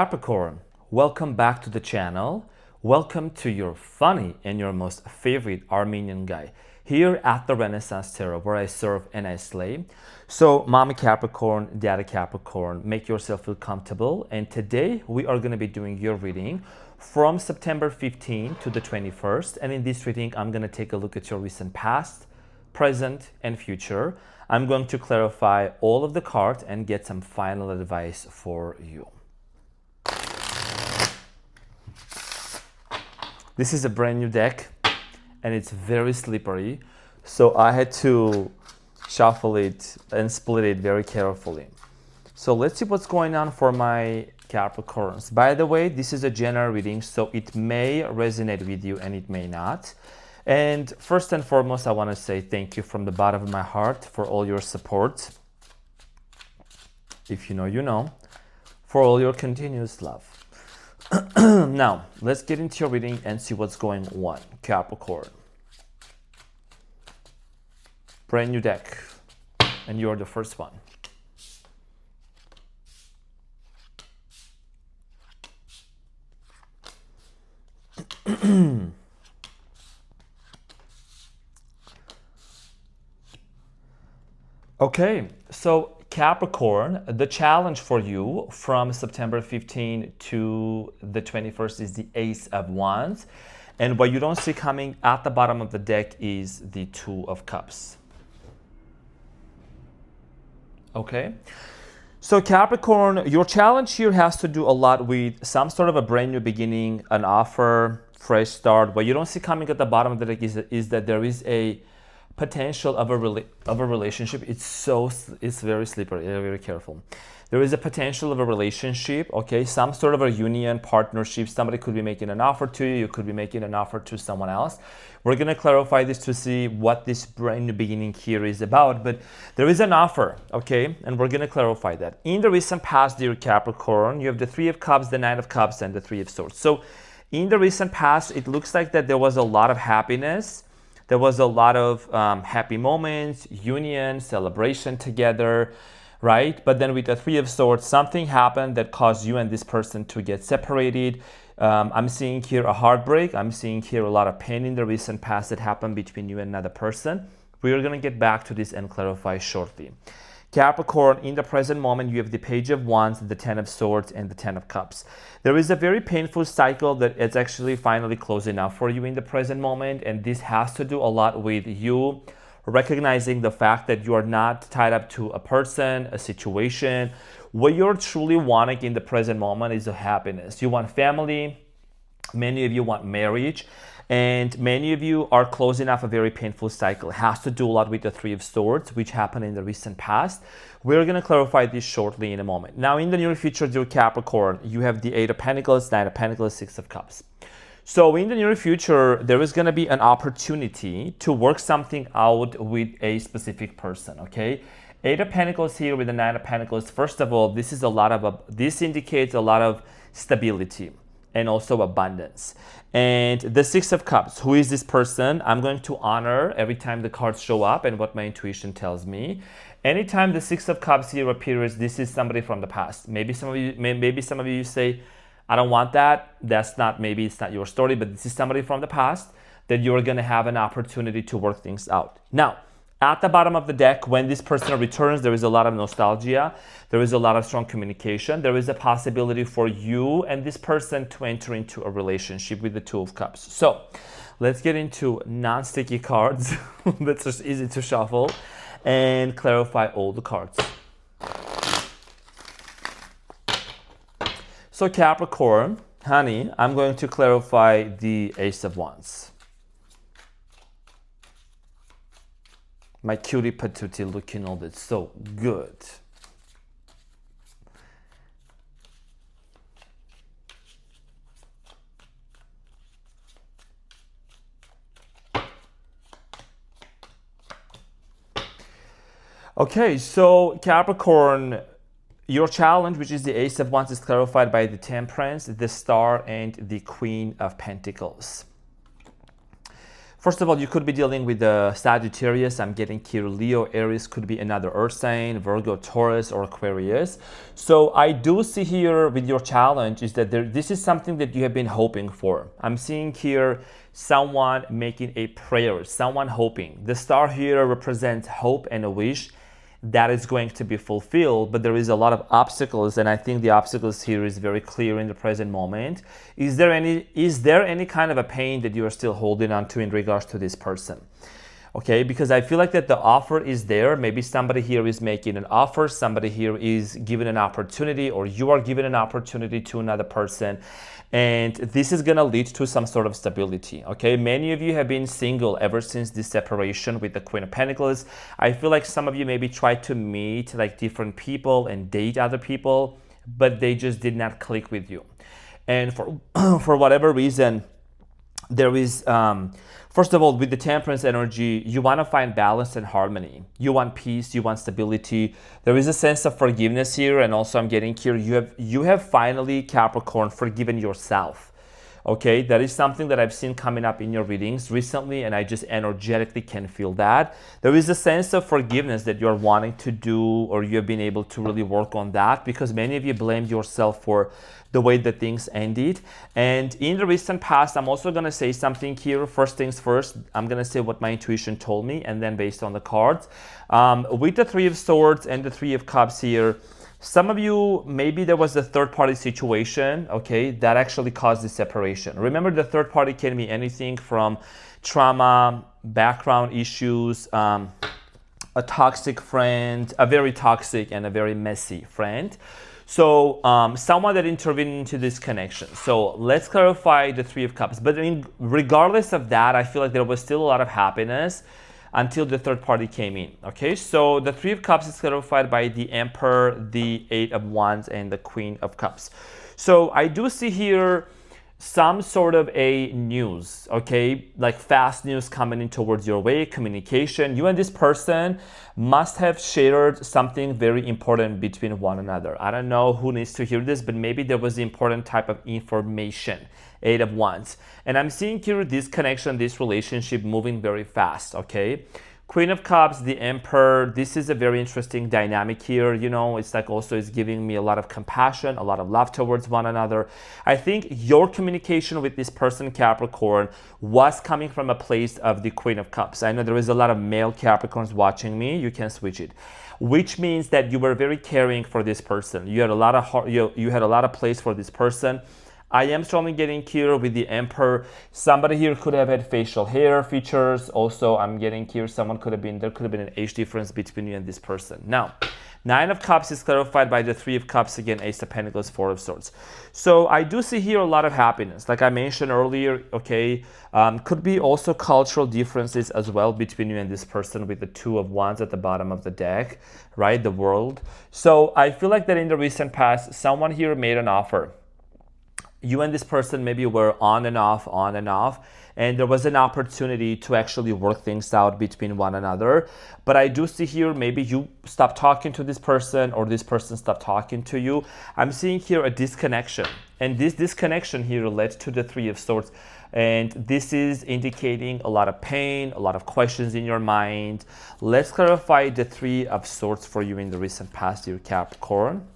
Capricorn, welcome back to the channel. Welcome to your funny and your most favorite Armenian guy here at the Renaissance Tarot, where I serve and I slay. So, Mommy Capricorn, Daddy Capricorn, make yourself feel comfortable. And today we are going to be doing your reading from September 15 to the 21st. And in this reading, I'm going to take a look at your recent past, present, and future. I'm going to clarify all of the cards and get some final advice for you. This is a brand new deck and it's very slippery, so I had to shuffle it and split it very carefully. So let's see what's going on for my Capricorns. By the way, this is a general reading, so it may resonate with you and it may not. And first and foremost, I want to say thank you from the bottom of my heart for all your support. If you know, you know. For all your continuous love. Now, let's get into your reading and see what's going on, Capricorn. Brand new deck, and you're the first one. Okay, so Capricorn, the challenge for you from September 15 to the 21st is the Ace of Wands. And what you don't see coming at the bottom of the deck is the Two of Cups. Okay, so Capricorn, your challenge here has to do a lot with some sort of a brand new beginning, an offer, fresh start. What you don't see coming at the bottom of the deck is that there is a potential of a relationship. It's very slippery, very careful. There is a potential of a relationship, okay, some sort of a union, partnership. Somebody could be making an offer to you, you could be making an offer to someone else. We're going to clarify this to see what this brand new beginning here is about, but there is an offer, okay, and we're going to clarify that. In the recent past, dear Capricorn, you have the Three of Cups, the Knight of Cups, and the Three of Swords. So in the recent past, it looks like that there was a lot of happiness. There was a lot of happy moments, union, celebration together, right? But then with the Three of Swords, something happened that caused you and this person to get separated. I'm seeing here a heartbreak. I'm seeing here a lot of pain in the recent past that happened between you and another person. We are going to get back to this and clarify shortly. Capricorn, in the present moment, you have the Page of Wands, the Ten of Swords, and the Ten of Cups. There is a very painful cycle that is actually finally closing out for you in the present moment, and this has to do a lot with you recognizing the fact that you are not tied up to a person, a situation. What you're truly wanting in the present moment is a happiness. You want family, many of you want marriage, and many of you are closing off a very painful cycle. It has to do a lot with the Three of Swords, which happened in the recent past. We're going to clarify this shortly in a moment. Now, in the near future, dear Capricorn, you have the Eight of Pentacles, Nine of Pentacles, Six of Cups. So in the near future, there is going to be an opportunity to work something out with a specific person, okay? Eight of Pentacles here with the Nine of Pentacles. First of all, this indicates a lot of stability and also abundance. And the Six of Cups, who is this person? I'm going to honor every time the cards show up and what my intuition tells me. Anytime the Six of Cups here appears, this is somebody from the past. Maybe some of you say, I don't want that. Maybe it's not your story, but this is somebody from the past that you're going to have an opportunity to work things out. Now, at the bottom of the deck, when this person returns, there is a lot of nostalgia. There is a lot of strong communication. There is a possibility for you and this person to enter into a relationship with the Two of Cups. So let's get into non-sticky cards. That's just easy to shuffle and clarify all the cards. So Capricorn, honey, I'm going to clarify the Ace of Wands. My cutie patootie looking all that so good. Okay, so Capricorn, your challenge, which is the Ace of Wands, is clarified by the Temperance, the Star, and the Queen of Pentacles. First of all, you could be dealing with the Sagittarius. I'm getting here Leo, Aries could be another earth sign, Virgo, Taurus, or Aquarius. So I do see here with your challenge is that this is something that you have been hoping for. I'm seeing here someone making a prayer, someone hoping. The star here represents hope and a wish that is going to be fulfilled, but there is a lot of obstacles, and I think the obstacles here is very clear in the present moment. Is there any kind of a pain that you are still holding on to in regards to this person? Okay, because I feel like that the offer is there. Maybe somebody here is making an offer, somebody here is given an opportunity, or you are given an opportunity to another person, and this is gonna lead to some sort of stability. Okay, many of you have been single ever since this separation with the Queen of Pentacles. I feel like some of you maybe tried to meet like different people and date other people, but they just did not click with you, and for for whatever reason, there is first of all, with the Temperance energy, you want to find balance and harmony. You want peace, you want stability. There is a sense of forgiveness here, and also I'm getting here, you have finally, Capricorn, forgiven yourself. Okay, that is something that I've seen coming up in your readings recently, and I just energetically can feel that. There is a sense of forgiveness that you're wanting to do, or you have been able to really work on that, because many of you blamed yourself for the way that things ended. And in the recent past, I'm also going to say something here. First things first, I'm going to say what my intuition told me, and then based on the cards. With the Three of Swords and the Three of Cups here, some of you, maybe there was a third-party situation, okay, that actually caused this separation. Remember, the third party can be anything from trauma, background issues, a toxic friend, a very toxic and a very messy friend. So someone that intervened into this connection. So let's clarify the Three of Cups. But regardless of that, I feel like there was still a lot of happiness until the third party came in. Okay, so the Three of Cups is clarified by the Emperor, the Eight of Wands, and the Queen of Cups. So I do see here some sort of a news, okay, like fast news coming in towards your way, communication. You and this person must have shared something very important between one another. I don't know who needs to hear this, but maybe there was important type of information. Eight of Wands. And I'm seeing here this connection, this relationship moving very fast, okay? Queen of Cups, the Emperor, this is a very interesting dynamic here. You know, it's like also is giving me a lot of compassion, a lot of love towards one another. I think your communication with this person, Capricorn, was coming from a place of the Queen of Cups. I know there is a lot of male Capricorns watching me. You can switch it. Which means that you were very caring for this person. You had a lot of heart, you had a lot of place for this person. I am strongly getting here with the Emperor. Somebody here could have had facial hair features. Also, I'm getting here there could have been an age difference between you and this person. Now, Nine of Cups is clarified by the Three of Cups, again, Ace of Pentacles, Four of Swords. So I do see here a lot of happiness. Like I mentioned earlier, okay, could be also cultural differences as well between you and this person with the Two of Wands at the bottom of the deck, right? The World. So I feel like that in the recent past, someone here made an offer. You and this person maybe were on and off, and there was an opportunity to actually work things out between one another. But I do see here maybe you stopped talking to this person, or this person stopped talking to you. I'm seeing here a disconnection, and this disconnection here led to the Three of Swords. And this is indicating a lot of pain, a lot of questions in your mind. Let's clarify the Three of Swords for you in the recent past here, Capricorn.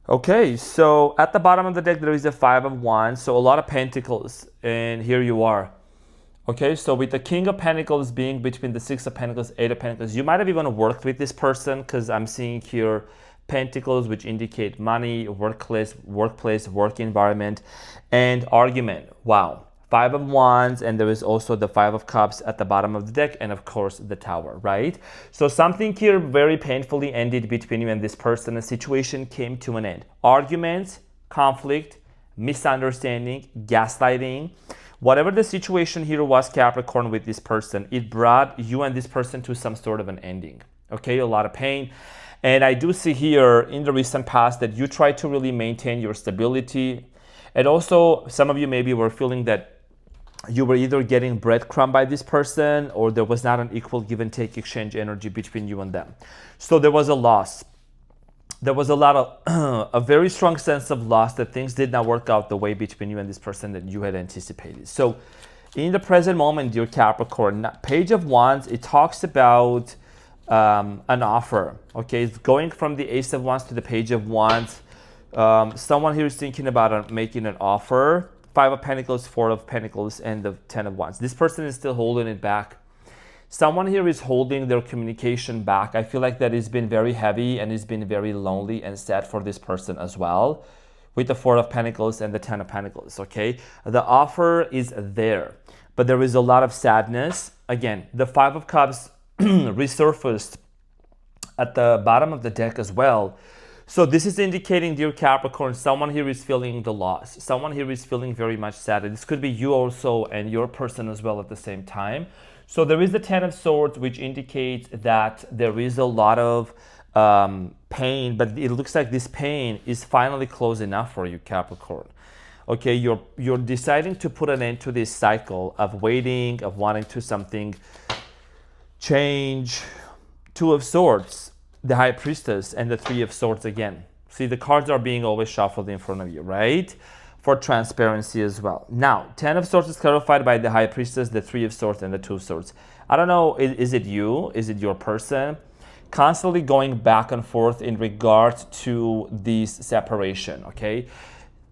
Okay, so at the bottom of the deck, there is a Five of Wands, so a lot of Pentacles, and here you are. Okay, so with the King of Pentacles being between the Six of Pentacles, Eight of Pentacles, you might have even worked with this person, because I'm seeing here Pentacles, which indicate money, workplace, work environment, and argument. Wow. Five of Wands, and there is also the Five of Cups at the bottom of the deck, and of course the Tower, right? So something here very painfully ended between you and this person. A situation came to an end. Arguments, conflict, misunderstanding, gaslighting. Whatever the situation here was, Capricorn, with this person, it brought you and this person to some sort of an ending. Okay, a lot of pain. And I do see here in the recent past that you tried to really maintain your stability. And also some of you maybe were feeling that you were either getting breadcrumb by this person, or there was not an equal give and take exchange energy between you and them. So there was a loss. there was a lot of a very strong sense of loss, that things did not work out the way between you and this person that you had anticipated. So in the present moment, dear Capricorn, Page of Wands, it talks about an offer. Okay, it's going from the Ace of Wands to the Page of Wands. Someone here is thinking about making an offer. Five of Pentacles, Four of Pentacles, and the Ten of Wands. This person is still holding it back. Someone here is holding their communication back. I feel like that has been very heavy and has been very lonely and sad for this person as well, with the Four of Pentacles and the Ten of Pentacles, okay? The offer is there, but there is a lot of sadness. Again, the Five of Cups resurfaced at the bottom of the deck as well. So this is indicating, dear Capricorn, someone here is feeling the loss. Someone here is feeling very much sad. This could be you also and your person as well at the same time. So there is the Ten of Swords, which indicates that there is a lot of pain, but it looks like this pain is finally close enough for you, Capricorn. Okay, you're deciding to put an end to this cycle of waiting, of wanting to something change. Two of Swords, the High Priestess, and the Three of Swords again. See, the cards are being always shuffled in front of you, right? For transparency as well. Now, Ten of Swords is clarified by the High Priestess, the Three of Swords, and the Two of Swords. I don't know, is it you? Is it your person? Constantly going back and forth in regards to this separation, okay?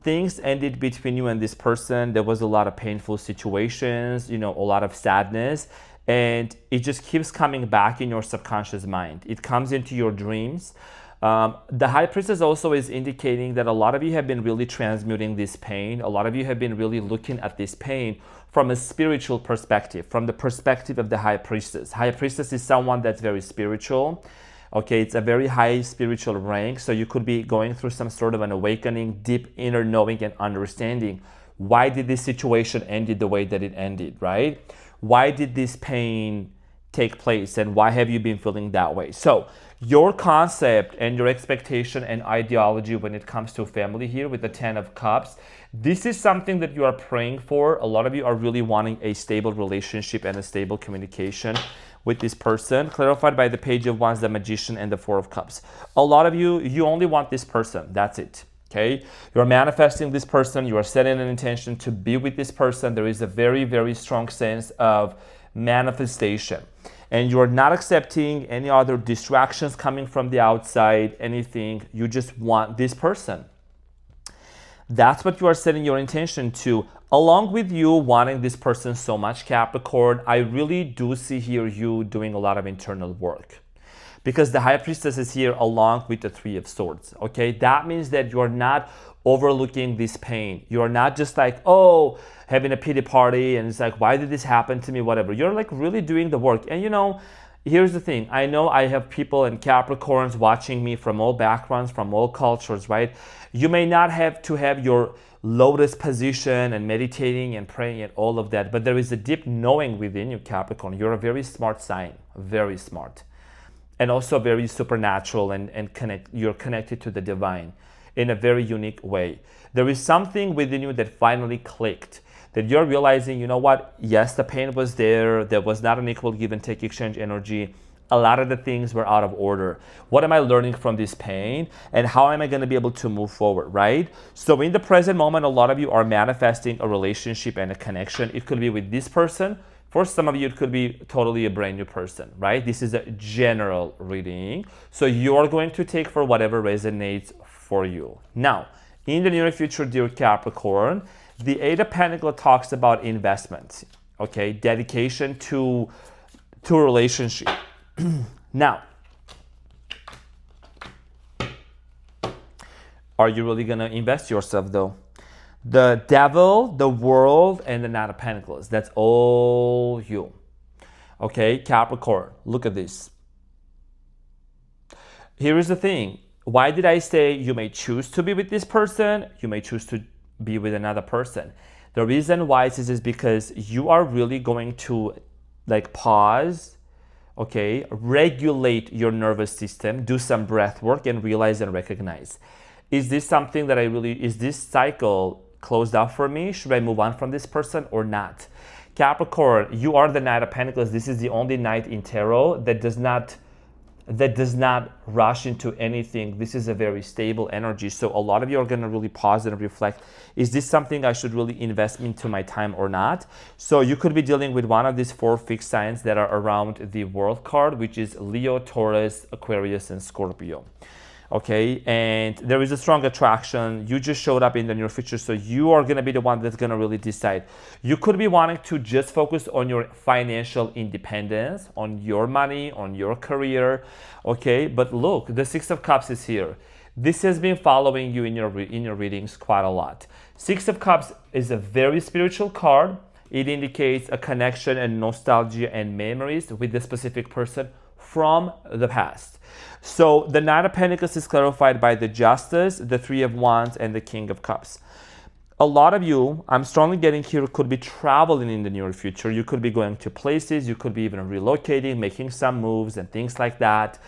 Things ended between you and this person. There was a lot of painful situations, a lot of sadness, and it just keeps coming back in your subconscious mind. It comes into your dreams. The High Priestess also is indicating that a lot of you have been really transmuting this pain. A lot of you have been really looking at this pain from a spiritual perspective, from the perspective of the High Priestess. High Priestess is someone that's very spiritual. Okay, it's a very high spiritual rank. So you could be going through some sort of an awakening, deep inner knowing and understanding. Why did this situation end the way that it ended, right? Why did this pain take place, and why have you been feeling that way? So your concept and your expectation and ideology when it comes to family here with the Ten of Cups, this is something that you are praying for. A lot of you are really wanting a stable relationship and a stable communication with this person, clarified by the Page of Wands, the Magician, and the Four of Cups. A lot of you only want this person. That's it. Okay, you're manifesting this person. You are setting an intention to be with this person. There is a very, very strong sense of manifestation, and you're not accepting any other distractions coming from the outside, anything. You just want this person. That's what you are setting your intention to. Along with you wanting this person so much, Capricorn, I really do see here you doing a lot of internal work, because the High Priestess is here along with the Three of Swords, okay? That means that you're not overlooking this pain. You're not just like, oh, having a pity party and it's like, why did this happen to me, whatever. You're like really doing the work. And here's the thing. I know I have people and Capricorns watching me from all backgrounds, from all cultures, right? You may not have to have your lotus position and meditating and praying and all of that, but there is a deep knowing within you, Capricorn. You're a very smart sign, very smart. And also very supernatural and you're connected to the divine in a very unique way. There is something within you that finally clicked, that you're realizing, you know what, yes, the pain was there. There was not an equal give and take exchange energy. A lot of the things were out of order. What am I learning from this pain, and how am I going to be able to move forward, right? So in the present moment, a lot of you are manifesting a relationship and a connection. It could be with this person. For some of you, it could be totally a brand new person, right? This is a general reading. So you're going to take for whatever resonates for you. Now, in the near future, dear Capricorn, the Eight of Pentacles talks about investment, okay? Dedication to a relationship. Now, are you really going to invest yourself though? The Devil, the World, and the Knight of Pentacles. That's all you. Okay, Capricorn, look at this. Here is the thing. Why did I say you may choose to be with this person? You may choose to be with another person. The reason why this is because you are really going to pause, okay, regulate your nervous system, do some breath work, and realize and recognize. Is this something that is this cycle closed out for me? Should I move on from this person or not? Capricorn, you are the Knight of Pentacles. This is the only knight in tarot that does not that does not rush into anything. This is a very stable energy. So a lot of you are going to really pause and reflect, is this something I should really invest into my time or not? So you could be dealing with one of these 4 fixed signs that are around the world card, which is Leo, Taurus, Aquarius, and Scorpio. Okay, and there is a strong attraction. You just showed up in the near future, so you are going to be the one that's going to really decide. You could be wanting to just focus on your financial independence, on your money, on your career. Okay, but look, the Six of Cups is here. This has been following you in your readings quite a lot. Six of Cups is a very spiritual card. It indicates a connection and nostalgia and memories with the specific person from the past. So the Knight of Pentacles is clarified by the Justice, the Three of Wands, and the King of Cups. A lot of you, I'm strongly getting here, could be traveling in the near future. You could be going to places, you could be even relocating, making some moves and things like that.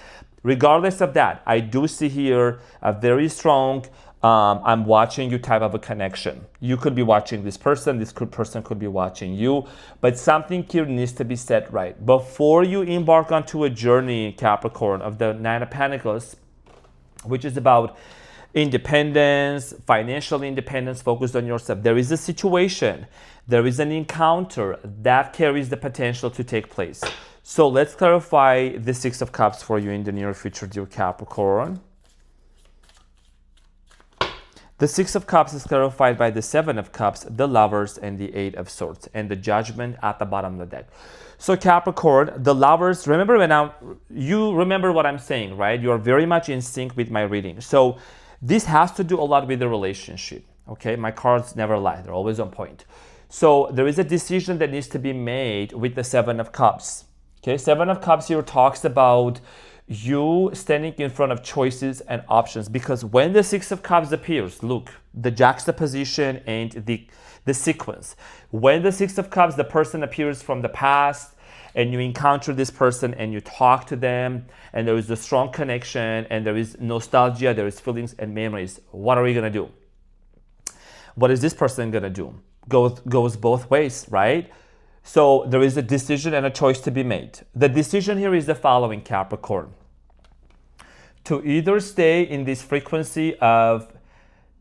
Regardless of that, I do see here a very strong I'm watching you type of a connection. You could be watching this person person could be watching you, but something here needs to be set right. Before you embark onto a journey, Capricorn, of the Nine of Pentacles, which is about independence, financial independence, focused on yourself, there is a situation, there is an encounter that carries the potential to take place. So let's clarify the Six of Cups for you in the near future, dear Capricorn. The Six of Cups is clarified by the Seven of Cups, the Lovers, and the Eight of Swords, and the Judgment at the bottom of the deck. So Capricorn, the Lovers, remember you remember what I'm saying, right? You are very much in sync with my reading. So this has to do a lot with the relationship, okay? My cards never lie, they're always on point. So there is a decision that needs to be made with the Seven of Cups, okay? Seven of Cups here talks about you standing in front of choices and options, because when the Six of Cups appears, look, the juxtaposition and the sequence. When the Six of Cups, the person appears from the past, and you encounter this person and you talk to them, and there is a strong connection, and there is nostalgia, there is feelings and memories. What are we gonna do? What is this person gonna do? Goes both ways, right? So there is a decision and a choice to be made. The decision here is the following, Capricorn. To either stay in this frequency of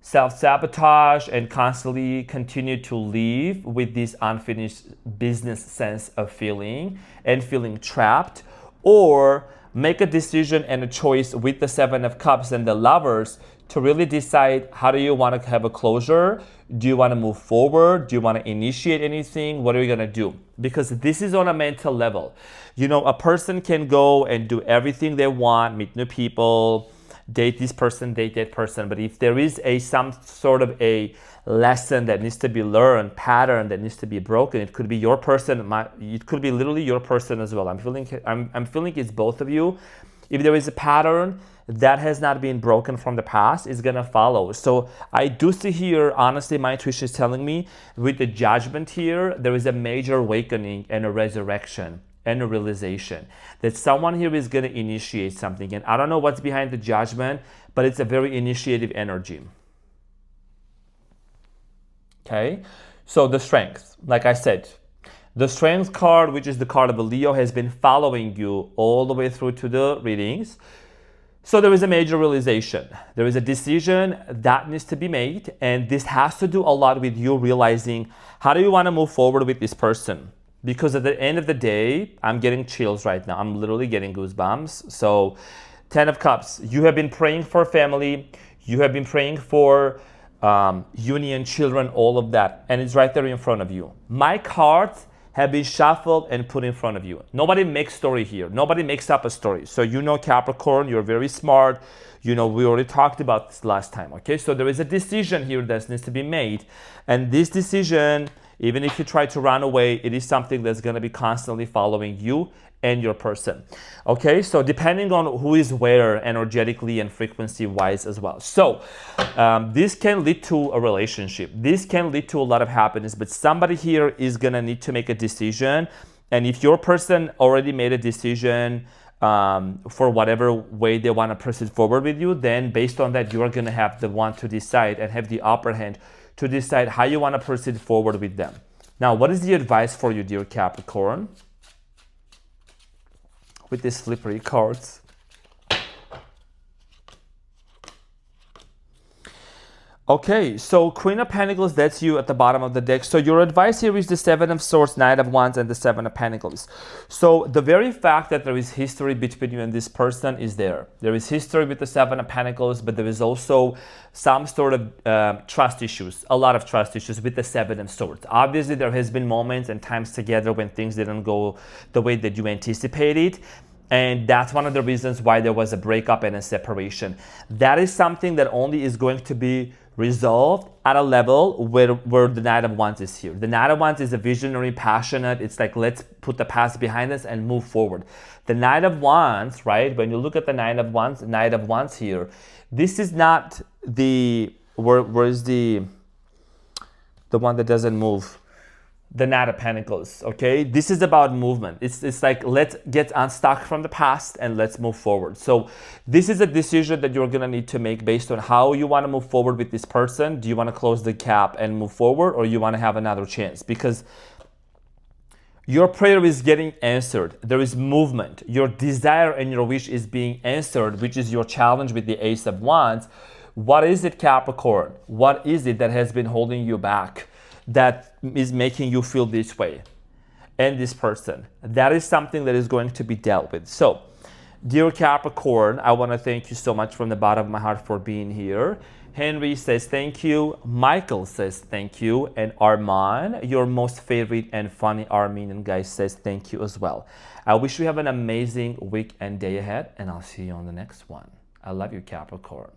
self-sabotage and constantly continue to live with this unfinished business sense of feeling and feeling trapped, or make a decision and a choice with the Seven of Cups and the Lovers to really decide, how do you want to have a closure? Do you want to move forward? Do you want to initiate anything? What are you going to do? Because this is on a mental level. You know, a person can go and do everything they want, meet new people, date this person, date that person. But if there is some sort of a lesson that needs to be learned, pattern that needs to be broken, it could be your person. It could be literally your person as well. I'm feeling it's both of you. If there is a pattern that has not been broken from the past, is gonna follow. So I do see here, honestly, my intuition is telling me with the Judgment here, there is a major awakening and a resurrection and a realization that someone here is gonna initiate something. And I don't know what's behind the Judgment, but it's a very initiative energy. Okay, so the Strength, like I said, the Strength card, which is the card of the Leo, has been following you all the way through to the readings. So there is a major realization. There is a decision that needs to be made, and this has to do a lot with you realizing, how do you want to move forward with this person? Because at the end of the day, I'm getting chills right now. I'm literally getting goosebumps. So 10 of Cups, you have been praying for family. You have been praying for union, children, all of that. And it's right there in front of you. My cards have been shuffled and put in front of you. Nobody makes story here. Nobody makes up a story. So you know, Capricorn, you're very smart. You know, we already talked about this last time, okay? So there is a decision here that needs to be made. And this decision, even if you try to run away, it is something that's gonna be constantly following you and your person. Okay, so depending on who is where energetically and frequency wise as well. So this can lead to a relationship. This can lead to a lot of happiness, but somebody here is gonna need to make a decision. And if your person already made a decision for whatever way they wanna proceed forward with you, then based on that, you are gonna have the one to decide and have the upper hand to decide how you wanna proceed forward with them. Now, what is the advice for you, dear Capricorn? With these slippery cards. Okay, so Queen of Pentacles, that's you at the bottom of the deck. So your advice here is the Seven of Swords, Knight of Wands, and the Seven of Pentacles. So the very fact that there is history between you and this person is there. There is history with the Seven of Pentacles, but there is also some sort of trust issues, a lot of trust issues with the Seven of Swords. Obviously, there has been moments and times together when things didn't go the way that you anticipated. And that's one of the reasons why there was a breakup and a separation. That is something that only is going to be resolved at a level where the Knight of Wands is here. The Knight of Wands is a visionary, passionate. It's like, let's put the past behind us and move forward. The Knight of Wands, right? When you look at the Knight of Wands here, this is not the, where is the one that doesn't move? The Knight of Pentacles, okay? This is about movement. It's like, let's get unstuck from the past and let's move forward. So this is a decision that you're gonna need to make based on how you wanna move forward with this person. Do you wanna close the gap and move forward, or you wanna have another chance? Because your prayer is getting answered. There is movement. Your desire and your wish is being answered, which is your challenge with the Ace of Wands. What is it, Capricorn? What is it that has been holding you back, that is making you feel this way and this person? That is something that is going to be dealt with. So, dear Capricorn, I want to thank you so much from the bottom of my heart for being here. Henry says thank you. Michael says thank you. And Arman, your most favorite and funny Armenian guy, says thank you as well. I wish you have an amazing week and day ahead, and I'll see you on the next one. I love you, Capricorn.